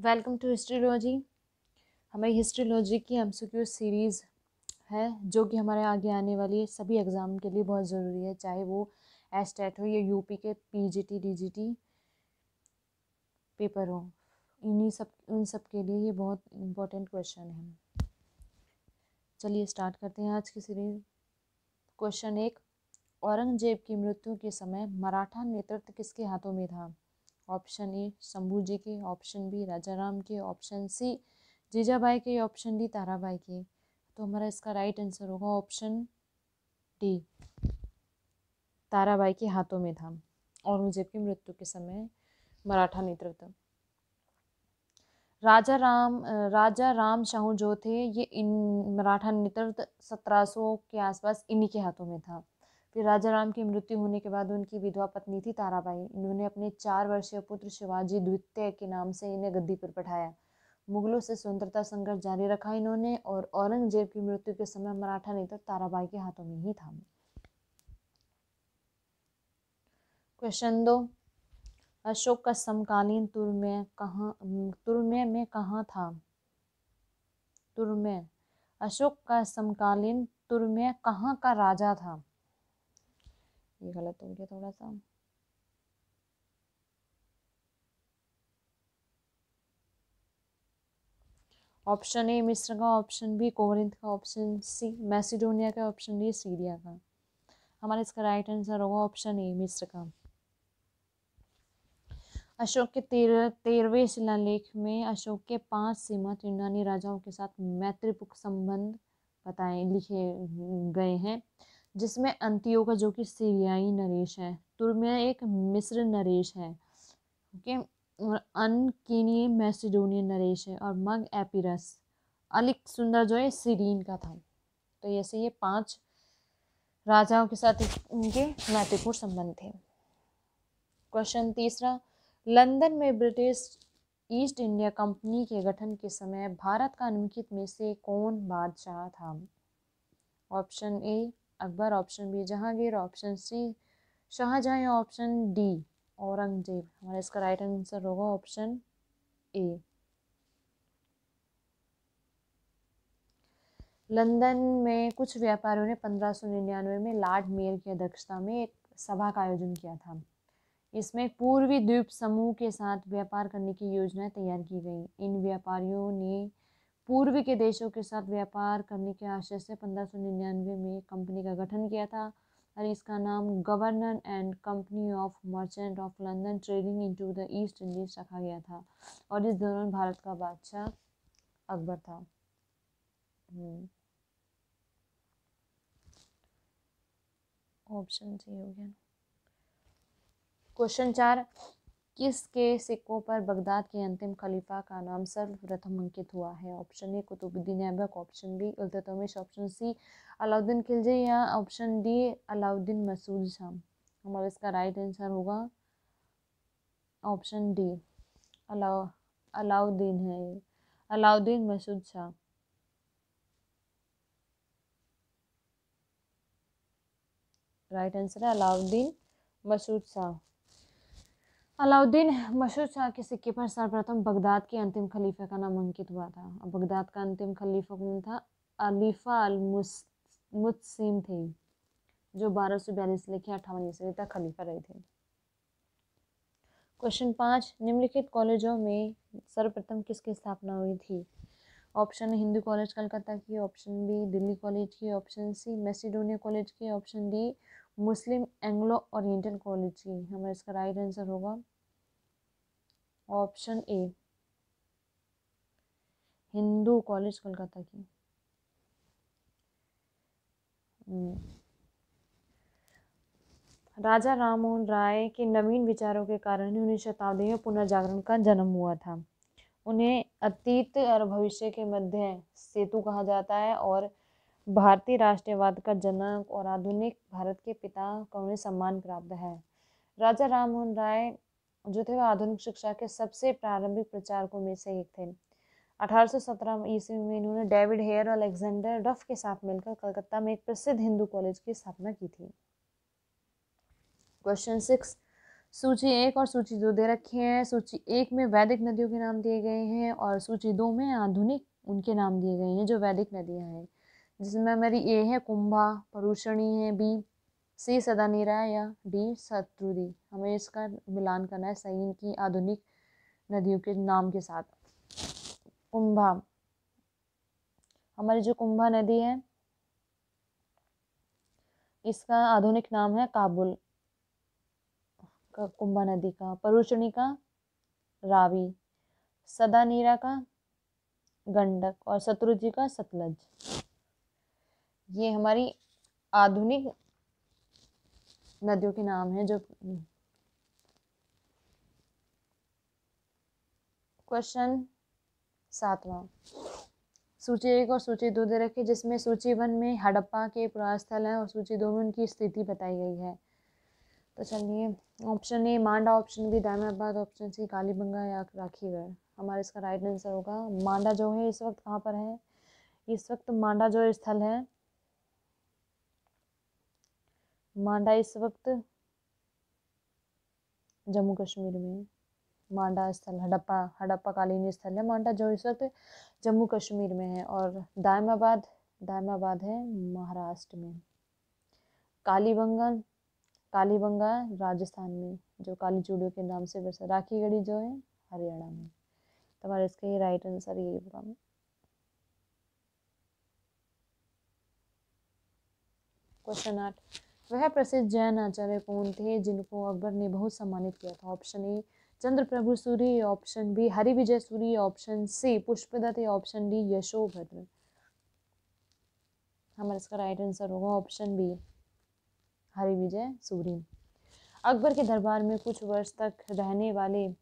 Welcome to हिस्ट्रीलॉजी। हमारी हिस्ट्रीलॉजी की MCQ series है जो कि हमारे आगे आने वाली सभी एग्ज़ाम के लिए बहुत ज़रूरी है, चाहे वो एस्टेट हो या यूपी के पीजीटी डीजीटी पेपर हो। उन सब के लिए ये बहुत इम्पोर्टेंट क्वेश्चन है। चलिए स्टार्ट करते हैं आज की सीरीज। क्वेश्चन 1, औरंगजेब की मृत्यु के समय मराठा नेतृत्व किसके हाथों में था? ऑप्शन ए शंभू जी के, ऑप्शन बी राजाराम के, ऑप्शन सी जीजाबाई के, ऑप्शन डी ताराबाई के। तो हमारा इसका राइट आंसर होगा ऑप्शन डी, ताराबाई के हाथों में था औरंगजेब की मृत्यु के समय मराठा नेतृत्व। राजा राम शाहू जो थे ये इन मराठा नेतृत्व 1700 के आसपास इन्हीं के हाथों में था। फिर राजा राम की मृत्यु होने के बाद उनकी विधवा पत्नी थी ताराबाई। इन्होंने अपने 4 वर्षीय पुत्र शिवाजी द्वितीय के नाम से इन्हें गद्दी पर बैठाया। मुगलों से स्वतंत्रता संघर्ष जारी रखा इन्होंने और औरंगजेब की मृत्यु के समय मराठा नेतृत्व ताराबाई के हाथों में ही था। क्वेश्चन 2, अशोक का समकालीन तुर्मे में कहाँ था? तुर्मे, अशोक का समकालीन तुर्मे कहाँ का राजा था? ये गलत हो गया थोड़ा सा। ऑप्शन ए मिस्र का, ऑप्शन बी कोरिंथ का, ऑप्शन सी मैसिडोनिया का, ऑप्शन डी सीरिया का। हमारा इसका राइट आंसर होगा ऑप्शन ए मिस्र का। अशोक के 13वें शिलालेख में अशोक के 5 सीमित यूनानी राजाओं के साथ मैत्रीपूर्ण संबंध बताए लिखे गए हैं, जिसमें अंतियोका जो कि सीरियाई नरेश है, तुर्मिया एक मिस्र नरेश है, ओके, और अनकीनी मैसिडोनियन नरेश है, और मग एपिरस अलिक सुंदर जो है सीरीन का था। तो ऐसे ये 5 राजाओं के साथ उनके मैत्रीपूर्ण संबंध थे। क्वेश्चन 3, लंदन में ब्रिटिश ईस्ट इंडिया कंपनी के गठन के समय भारत का निम्नलिखित में से कौन बादशाह था? Option A Akbar, option B Jahangir, option C Shahjahan, option D Aurangzeb. हमारा इसका राइट आंसर होगा ऑप्शन ए। लंदन में कुछ व्यापारियों ने 1599 में लॉर्ड मेयर की अध्यक्षता में एक सभा का आयोजन किया था। इसमें पूर्वी द्वीप समूह के साथ व्यापार करने की योजनाएं तैयार की गई। इन व्यापारियों ने पूर्वी के देशों के साथ व्यापार करने के आशय से 1599 में कंपनी का गठन किया था और इसका नाम governor and company of merchant of London trading into the east Indies रखा गया था और इस दौरान भारत का बादशाह अकबर था। ऑप्शन सी हो गया। क्वेश्चन 4, किसके सिक्कों पर बगदाद के अंतिम खलीफा का नाम सर्वप्रथम अंकित हुआ है? Option A Qutbuddin Aibak, option B Iltutmish, option C Alauddin Khilji या ऑप्शन डी अलाउद्दीन मसूद शाह। हमारा इसका राइट आंसर होगा ऑप्शन डी अलाउद्दीन है, अलाउद्दीन मसूद शाह। राइट आंसर है अलाउद्दीन मसूद शाह। अलाउद्दीन मसूद शाह के सिक्के पर सर्वप्रथम बगदाद के अंतिम खलीफा का नाम अंकित हुआ था। अब बगदाद का अंतिम खलीफा कौन था? अलीफा अल मुत्सिम थे, जो 1242 से लेकर 58 ईस्वी तक खलीफा रहे थे। क्वेश्चन 5, निम्नलिखित कॉलेजों में सर्वप्रथम किसकी स्थापना हुई थी? ऑप्शन हिंदू कॉलेज कलकत्ता की, ऑप्शन बी दिल्ली कॉलेज की, ऑप्शन सी मैसिडोनिया कॉलेज की, ऑप्शन डी मुस्लिम एंग्लो ओरिएंटल कॉलेज की। हमारा इसका राइट आंसर होगा ऑप्शन ए हिंदू कॉलेज कलकत्ता की। राजा राममोहन राय के नवीन विचारों के कारण ही 19वीं शताब्दी में पुनर्जागरण का जन्म हुआ था। उन्हें अतीत और भविष्य के मध्य सेतु कहा जाता है और भारतीय राष्ट्रवाद का जनक और आधुनिक भारत के पिता का उन्हें सम्मान प्राप्त है। राजा राममोहन राय जो थे वह आधुनिक शिक्षा के सबसे प्रारंभिक प्रचारकों में से एक थे। 1817 ईस्वी में इन्होंने डेविड हेयर और अलेक्जेंडर डफ के साथ मिलकर कलकत्ता में एक प्रसिद्ध हिंदू कॉलेज की स्थापना की थी। क्वेश्चन 6, सूची 1 और सूची 2 दे रखी है। सूची 1 में वैदिक नदियों के नाम दिए गए हैं और सूची 2 में आधुनिक उनके नाम दिए गए हैं जो वैदिक नदियां हैं, जिसमें मेरी ए है कुंभा, परुषणी है, बी सी सदानीरा या डी शत्रुदी। हमें इसका मिलान करना है सही इनकी आधुनिक नदियों के नाम के साथ। कुंभा, हमारी जो कुंभा नदी है इसका आधुनिक नाम है काबुल का, कुंभा नदी का। परुषणी का रावी, सदानीरा का गंडक और शत्रुंजय का सतलज। ये हमारी आधुनिक नदियों के नाम हैं जो। क्वेश्चन 7वां, सूची 1 और सूची 2 दे रखी, जिसमें सूची 1 में हड़प्पा के पुरास्थल हैं और सूची 2 में उनकी स्थिति बताई गई है। तो चलिए, option A Manda, option B Daimabad, option C Kalibangan या राखीगढ़। हमारा इसका राइट आंसर होगा मांडा जो है इस वक्त कहाँ पर है, इस वक्त मांडा जो स्थल है, मांडा इस वक्त जम्मू कश्मीर में। मांडा स्थल हड़प्पा कालीन स्थल है मांडा जो इस वक्त जम्मू कश्मीर में है। और दामाबाद है महाराष्ट्र में। कालीबंगा राजस्थान में जो काली चूड़ियों के नाम से बसा। राखीगढ़ी जो है हरियाणा में। तो हमारे इसके राइट आंसर ये होगा। क्वेश्चन 8, वह प्रसिद्ध जैन आचार्य कौन थे जिनको अकबर ने बहुत सम्मानित किया था। Option A Chandraprabhu Suri, option B Harivijay Suri, option C Pushpadatta या ऑप्शन डी यशोभद्र। हमारा इसका राइट आंसर होगा ऑप्शन बी हरिविजय सूरी। अकबर के दरबार में कुछ वर्ष तक रहने वाले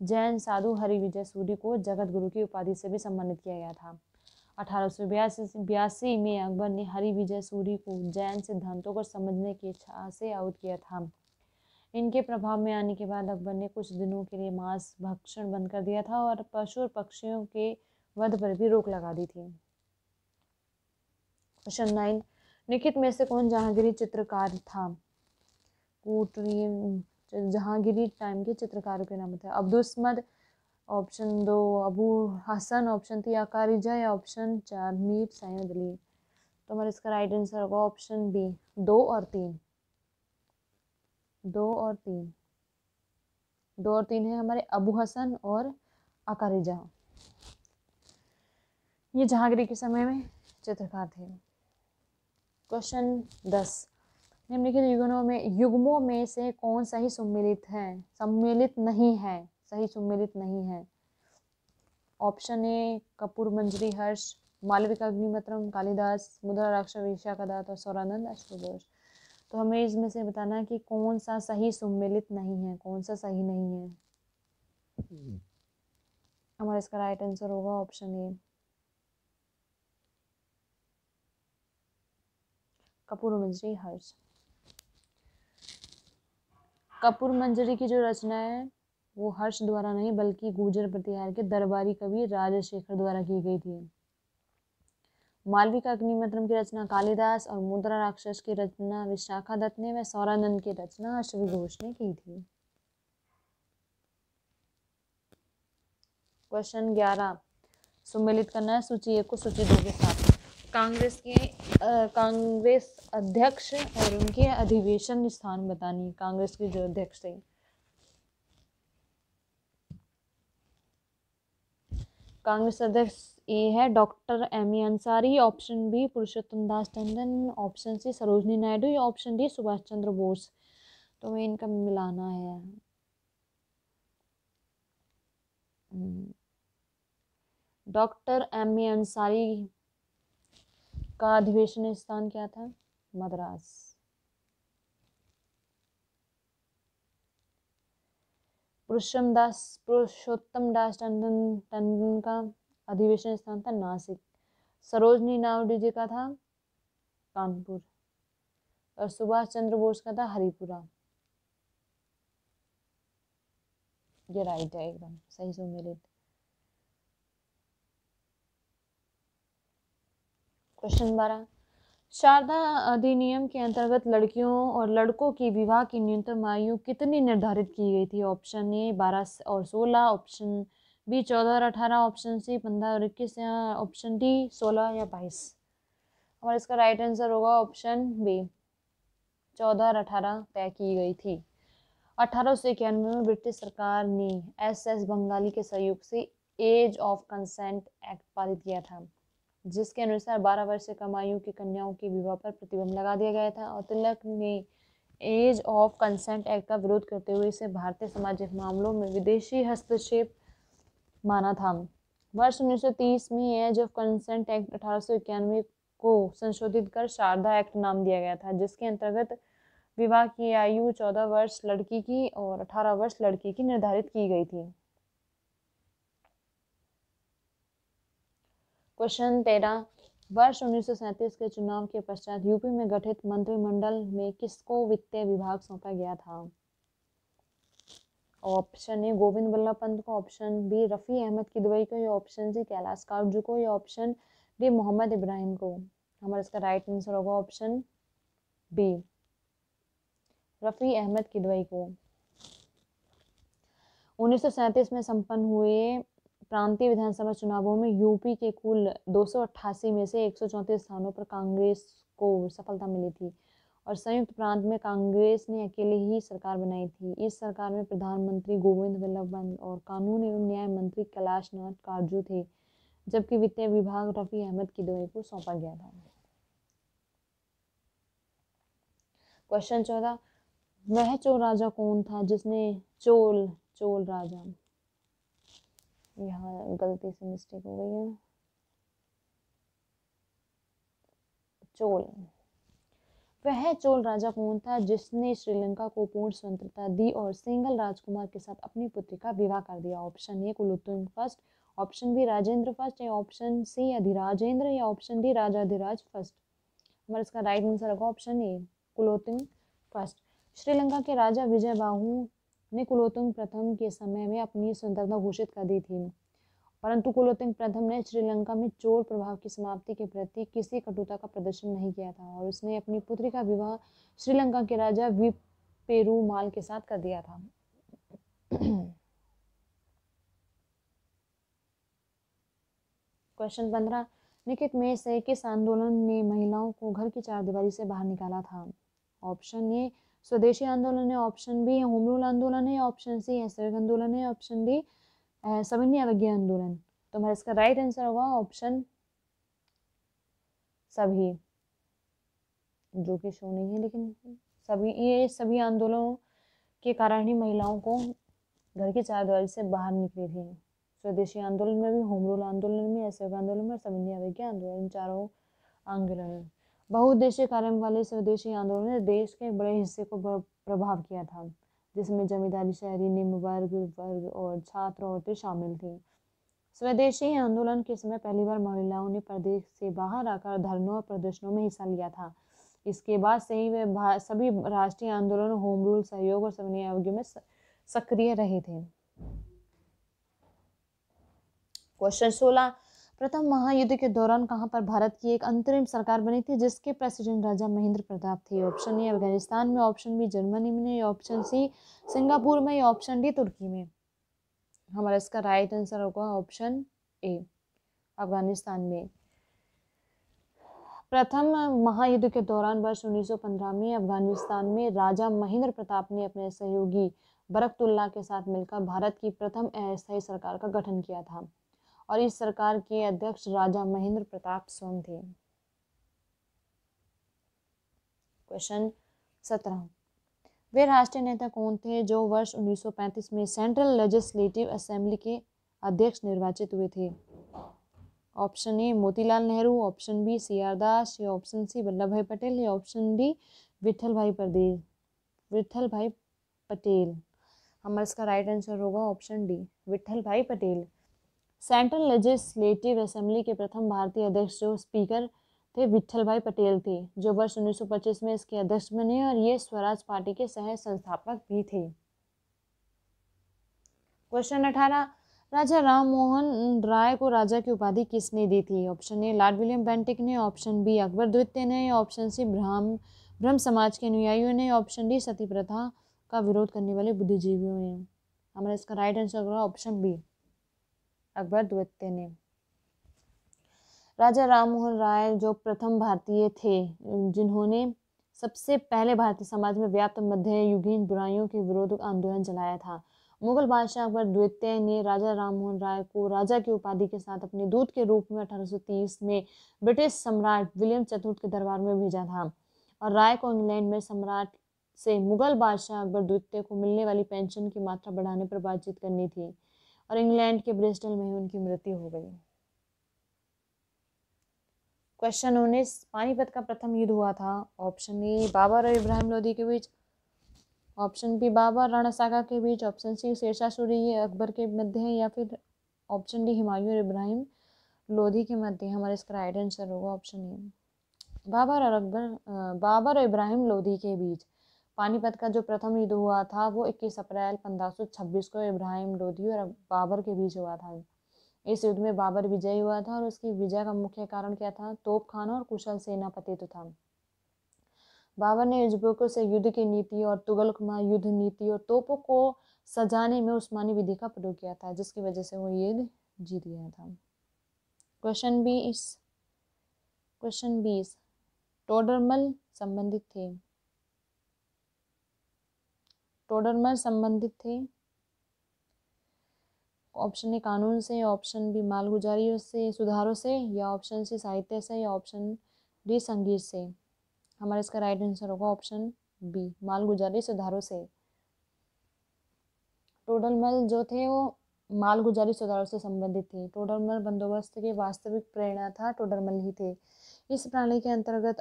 जैन साधु हरिविजय सूरी को जगत गुरु की उपाधि से भी सम्मानित किया गया था। 1882 में अकबर ने हरिविजय सूरी को जैन सिद्धांतों को समझने की इच्छा से आउट किया था। इनके प्रभाव में आने के बाद अकबर ने कुछ दिनों के लिए मांस भक्षण बंद कर दिया था और पशु और पक्षियों के वध पर भी रोक लगा दी थी। क्वेश्चन 9, निखित में से कौन जहांगीरी चित्रकार था। जहांगीरी टाइम के चित्रकारों के नाम थे। अब्दुस्मद, ऑप्शन 2 अबू हसन, ऑप्शन 3 अकारिजा या ऑप्शन 4 मीर सैयद अली। तो हमारा इसका राइट आंसर होगा ऑप्शन बी 2 और 3। 2 और 3 है हमारे अबू हसन और अकारिजा। ये जहांगीरी के समय में चित्रकार थे। क्वेश्चन 10, निम्नलिखित युग्मों में से कौन सही सम्मिलित नहीं है। ऑप्शन ए कपूर मंजरी हर्ष, मालविका अग्निमित्रम, कालिदास, मुद्रा राक्ष वेश्या का दात और सौरानंद अश्वघोष। तो हमें इसमें से बताना है कि कौन सा सही सम्मिलित नहीं है, कौन सा सही नहीं है। हमारा इसका राइट आंसर होगा ऑप्शन ए कपूर मंजरी हर्ष। कपूर मंजरी की जो रचना है वो हर्ष द्वारा नहीं बल्कि गुर्जर प्रतिहार के दरबारी कवि राजशेखर द्वारा की गई थी। मालविका अग्निमित्रम की रचना कालिदास और मुद्रा राक्षस की रचना विशाखा दत्त ने व सौरानंद की रचना अश्वघोष ने की थी। क्वेश्चन 11, सम्मिलित करना है सूची 1 को सूची 2 के साथ। कांग्रेस अध्यक्ष और उनके अधिवेशन स्थान बतानी। कांग्रेस के जो अध्यक्ष थे, कांग्रेस अध्यक्ष ए है doctor M A Ansari, option B Purushottam Das Tandon, option C Sarojini Naidu या ऑप्शन डी सुभाष चंद्र बोस। तो हमें इनका मिलाना है। डॉक्टर एम ए अंसारी का अधिवेशन स्थान क्या था, मद्रास। पुरुषोत्तम दास टंडन का अधिवेशन स्थान था नासिक। सरोजनी नायडू जी का था कानपुर और सुभाष चंद्र बोस का था हरिपुरा। ये राइट है, एकदम सही सम्मिलित। क्वेश्चन 12, शारदा अधिनियम के अंतर्गत लड़कियों और लड़कों की विवाह की न्यूनतम आयु कितनी निर्धारित की गई थी? ऑप्शन ए 12 और 16, ऑप्शन बी 14 और 18, ऑप्शन सी 15 और 21, या ऑप्शन डी 16 या 22। और इसका राइट आंसर होगा ऑप्शन बी 14 और 18 तय की गई थी। 1891 में ब्रिटिश सरकार ने SS बंगाली के सहयोग से एज ऑफ कंसेंट एक्ट पारित किया था, जिसके अनुसार 12 वर्ष से कम आयु की कन्याओं के विवाह पर प्रतिबंध लगा दिया गया था। और तिलक ने एज ऑफ कंसेंट एक्ट का विरोध करते हुए इसे भारतीय सामाजिक मामलों में विदेशी हस्तक्षेप माना था। वर्ष 1930 में एज ऑफ कंसेंट एक्ट 1891 को संशोधित कर शारदा एक्ट नाम दिया गया था, जिसके अंतर्गत विवाह की आयु 14 वर्ष लड़की की और 18 वर्ष लड़की की निर्धारित की गई थी। क्वेश्चन 13, वर्ष 1937 के चुनाव के पश्चात यूपी में गठित मंत्रिमंडल में किसको वित्तीय विभाग सौंपा गया था? ऑप्शन ए गोविंद बल्लभ पंत को, ऑप्शन बी रफी अहमद किदवई को, या ऑप्शन सी कैलाश काटजू को, या ऑप्शन डी मोहम्मद इब्राहिम को। हमारा इसका राइट आंसर होगा ऑप्शन बी रफी अहमद किदवई को। 1937 में संपन्न हुए प्रांतीय विधानसभा चुनावों में यूपी के कुल 288 में से 134 स्थानों पर कांग्रेस को सफलता मिली थी और संयुक्त प्रांत में कांग्रेस ने अकेले ही सरकार बनाई थी। इस सरकार में प्रधानमंत्री गोविंद बल्लभ पंत और कानून एवं न्याय मंत्री कैलाश नाथ काटजू थे, जबकि वित्तीय विभाग रफी अहमद किदवई को सौंपा गया था। क्वेश्चन 14, वह चोल राजा कौन था जिसने चोल राजा, यहाँ गलती से मिस्टेक हो गई है, वह चोल राजा कौन था जिसने श्रीलंका को पूर्ण स्वतंत्रता दी और सिंघल राजकुमार के साथ अपनी पुत्री का विवाह कर दिया? Option A Kulottunga first, option B Rajendra first, या ऑप्शन सी अधिराजेंद्र, या ऑप्शन डी राजाधिराज फर्स्ट। हमारा इसका राइट आंसर होगा option A Kulottunga first. Sri Lanka के राजा विजय बाहु ने कुलोत्तुंग प्रथम के समय में अपनी स्वतंत्रता घोषित कर दी थी, परंतु कुलोत्तुंग प्रथम ने श्रीलंका में चोल प्रभाव की समाप्ति के प्रति किसी कटुता का प्रदर्शन नहीं किया था और उसने अपनी पुत्री का विवाह श्रीलंका के राजा विपेरुमाल के साथ कर दिया था। क्वेश्चन 15, निम्नलिखित में से किस आंदोलन ने महिलाओं को घर की चारदीवारी से बाहर निकाला था? ऑप्शन ए स्वदेशी आंदोलन है, ऑप्शन बी होम रूल आंदोलन है, ऑप्शन सी असहयोग आंदोलन है, ऑप्शन डी सविनय अवज्ञा आंदोलन। तो हमारा इसका राइट आंसर होगा ऑप्शन सभी, जो कि शो नहीं है, लेकिन सभी आंदोलनों के कारण ही महिलाओं को घर की चारदीवारी से बाहर निकली थी। स्वदेशी आंदोलन में भी, होम रूल आंदोलन में, असहयोग आंदोलन में, सविनय अवज्ञा आंदोलन, चारों आंदोलन। बहुउद्देशीय कार्य वाले स्वदेशी आंदोलन ने देश के बड़े हिस्से को प्रभाव किया था, जिसमें जमींदारी, शहरी, निम्न वर्ग और छात्र औरतें शामिल थी। स्वदेशी आंदोलन के समय पहली बार महिलाओं ने प्रदेश से बाहर आकर धरनों और प्रदर्शनों में हिस्सा लिया था। इसके बाद से ही वे सभी राष्ट्रीय आंदोलनों, होम रूल, सहयोग और सविनय अवज्ञा में सक्रिय रहे थे। क्वेश्चन 16, प्रथम महायुद्ध के दौरान कहां पर भारत की एक अंतरिम सरकार बनी थी जिसके प्रेसिडेंट राजा महेंद्र प्रताप थे? ऑप्शन ए अफगानिस्तान में, ऑप्शन बी जर्मनी में, ऑप्शन सी सिंगापुर में, या ऑप्शन डी तुर्की में। हमारा इसका राइट आंसर होगा ऑप्शन ए अफगानिस्तान में। प्रथम महायुद्ध के दौरान वर्ष 1915 में अफगानिस्तान में राजा महेंद्र प्रताप ने अपने सहयोगी बरकतुल्लाह के साथ मिलकर भारत की प्रथम अस्थायी सरकार का गठन किया था और इस सरकार के अध्यक्ष राजा महेंद्र प्रताप स्वयं थे। क्वेश्चन 17, वे राष्ट्रीय नेता कौन थे जो वर्ष 1935 में सेंट्रल लेजिस्लेटिव असेंबली के अध्यक्ष निर्वाचित हुए थे? Option A Motilal Nehru, option B CR Das, या ऑप्शन सी वल्लभ भाई पटेल, या ऑप्शन डी विठल भाई पटेल। हमारा इसका राइट आंसर होगा ऑप्शन डी विठल भाई पटेल। सेंट्रल लेजिस्लेटिव असेंबली के प्रथम भारतीय अध्यक्ष जो स्पीकर थे विठल भाई पटेल थे, जो वर्ष 1925 में इसके अध्यक्ष बने और ये स्वराज पार्टी के सह संस्थापक भी थे। क्वेश्चन 18, राजा राम मोहन राय को राजा की उपाधि किसने दी थी? Option A Lord William Bentinck ने, ऑप्शन बी अकबर द्वितीय ने, ऑप्शन सी ब्रह्म समाज के अनुयायियों ने, ऑप्शन डी सती प्रथा का विरोध करने वाले बुद्धिजीवियों ने। हमारा इसका राइट आंसर होगा ऑप्शन बी, अकबर द्वितीय ने। राजा राम मोहन राय जो प्रथम भारतीय थे जिन्होंने सबसे पहले भारतीय समाज में व्याप्त मध्ययुगीन बुराइयों के विरोध आंदोलन चलाया था। मुगल बादशाह अकबर द्वितीय ने राजा राम मोहन राय को राजा की उपाधि के साथ अपने दूत के रूप में 1830 में ब्रिटिश सम्राट विलियम चतुर्थ के दरबार में भेजा था और राय को इंग्लैंड में सम्राट से मुगल बादशाह अकबर द्वितीय को मिलने वाली पेंशन की मात्रा बढ़ाने पर बातचीत करनी थी और इंग्लैंड के ब्रिस्टल में उनकी मृत्यु हो गई। क्वेश्चन 19, पानीपत का प्रथम युद्ध हुआ था। ऑप्शन ए बाबर और इब्राहिम लोदी के बीच, ऑप्शन बी बाबर राणा सागा के बीच, ऑप्शन सी शेरशाह सूरी अकबर के मध्य है, या फिर ऑप्शन डी हुमायूं और इब्राहिम लोधी के मध्य। हमारा इसका राइट आंसर होगा ऑप्शन ए, बाबर और इब्राहिम लोधी के बीच पानीपत का जो प्रथम युद्ध हुआ था वो 21 अप्रैल 1526 को इब्राहिम लोधी और बाबर के बीच हुआ था। इस युद्ध में बाबर विजयी हुआ था और उसकी विजय का मुख्य कारण क्या था? तोपखाना और कुशल सेनापति तो था। बाबर ने युजबेकों से युद्ध की नीति और तुगलकमा युद्ध नीति और तोपों को सजाने में उस्मानी विधि का प्रयोग किया था, जिसकी वजह से वो युद्ध जीत गया था। क्वेश्चन 20 टोडरमल संबंधित थे। ऑप्शन ए कानून से, ऑप्शन बी मालगुजारी से सुधारों से, या ऑप्शन सी साहित्य से, या ऑप्शन डी संगीत से। हमारा इसका राइट आंसर होगा ऑप्शन बी मालगुजारी सुधारों से। टोडरमल जो थे वो मालगुजारी सुधारों से संबंधित थे। टोडरमल बंदोबस्त के वास्तविक प्रेरणा था टोडरमल ही थे। इस प्रणाली के अंतर्गत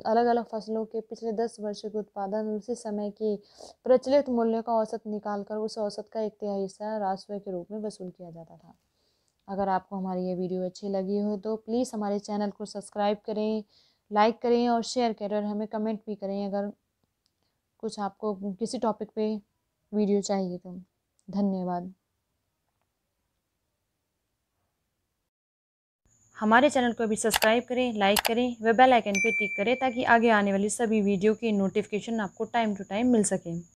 अलग अलग फसलों के पिछले 10 वर्ष के उत्पादन उसी समय की प्रचलित मूल्य का औसत निकालकर उस औसत का 1/3 हिस्सा राजस्व के रूप में वसूल किया जाता था। अगर आपको हमारी ये वीडियो अच्छी लगी हो तो प्लीज़ हमारे चैनल को सब्सक्राइब करें, लाइक करें और शेयर करें और हमें कमेंट भी करें अगर कुछ आपको किसी टॉपिक पे वीडियो चाहिए तो। धन्यवाद। हमारे चैनल को भी सब्सक्राइब करें, लाइक करें व बेल आइकन पे टिक करें ताकि आगे आने वाली सभी वीडियो की नोटिफिकेशन आपको टाइम टू टाइम मिल सके।